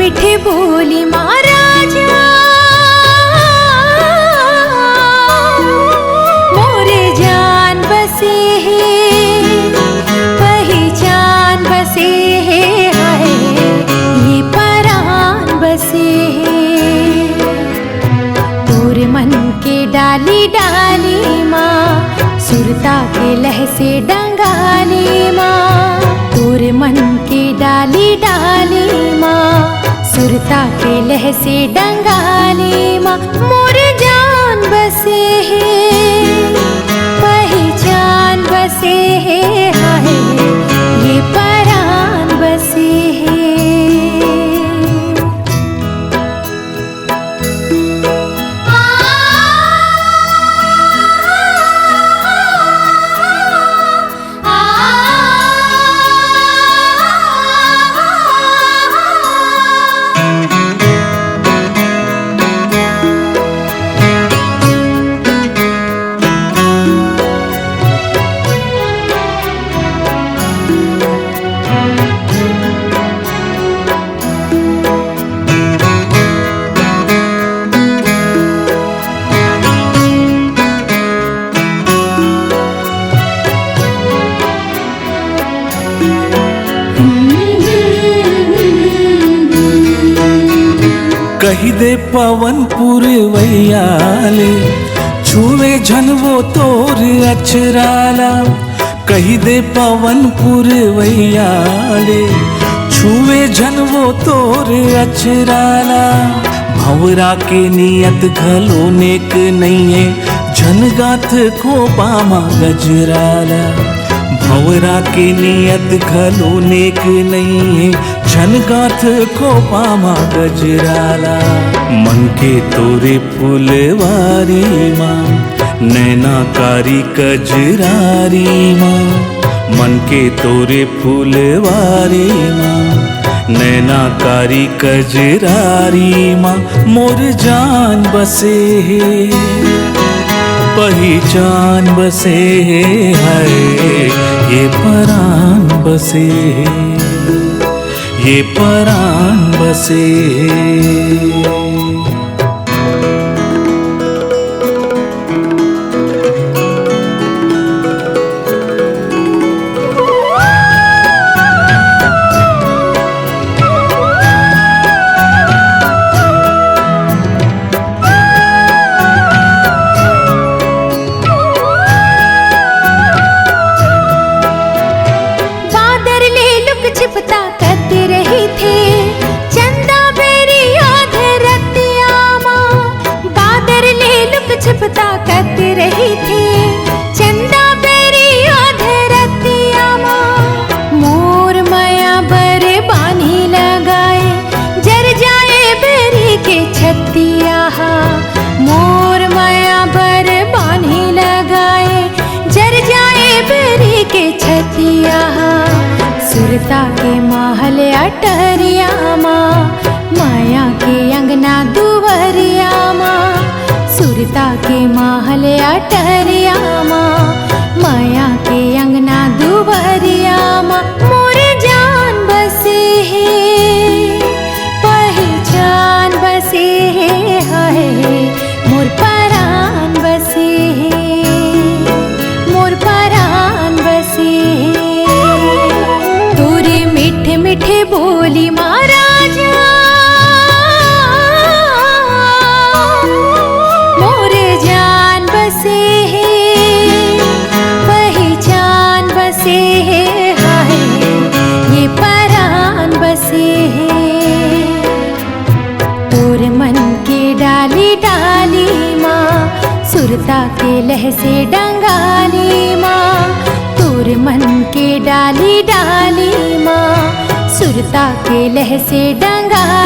मीठे बोली महाराजा मोरे जान बसे है पहचान बसे है हाय ये परान बसे है तोरे मन के डाली डाली माँ सुरता के लह से डंगाली माँ तोरे मन के डाली डाली माँ सुरता के लह से डंगाली माँ मोरे जान बसे है पहचान बसे है हाय ये परान बसे है। कही दे पवन पुरवैयाले छुवे झनवो तोर अचराला कही दे पवन पुरवैयाले छुवे झनवो तोर अचराला भंवरा के नियत घलो नेक नहीं है झनगाथ को पामा गजराला भंवरा के नियत घलो नेक नहीं है झनगाथ को पामा गजराला मन के तोरे फुलवारी माँ नैनाकारी कजरारी माँ मन के तोरे फुलवारी माँ नैनाकारी कजरारी माँ मोर जान बसे है पहचान बसे है हाय ये परान बसे है ये परान बसे है। छिपता करते रही थे चंदा बेरी आधे रतिया माँ मोर माया बरे बानी लगाए जर जाए बेरी के छतिया मोर माया बरे बानी लगाए जर जाए बेरी के छतिया सुरता के महल अटरिया माँ माया के अंगना दुवरिया माँ सुरता के महल अटरिया माँ माया के अंगना दुवरिया माँ मोरे जान बसे है पहचान बसे है हाय मोर परान बसे है मोर परान बसे है तोरे मीठे मीठे बोली महाराजा बसे है पहचान बसे है हाय ये परान बसे है तोरे मन के डाली डाली माँ सुरता के लह से डंगाली माँ तोरे मन के डाली डाली माँ सुरता के लह से डंगाली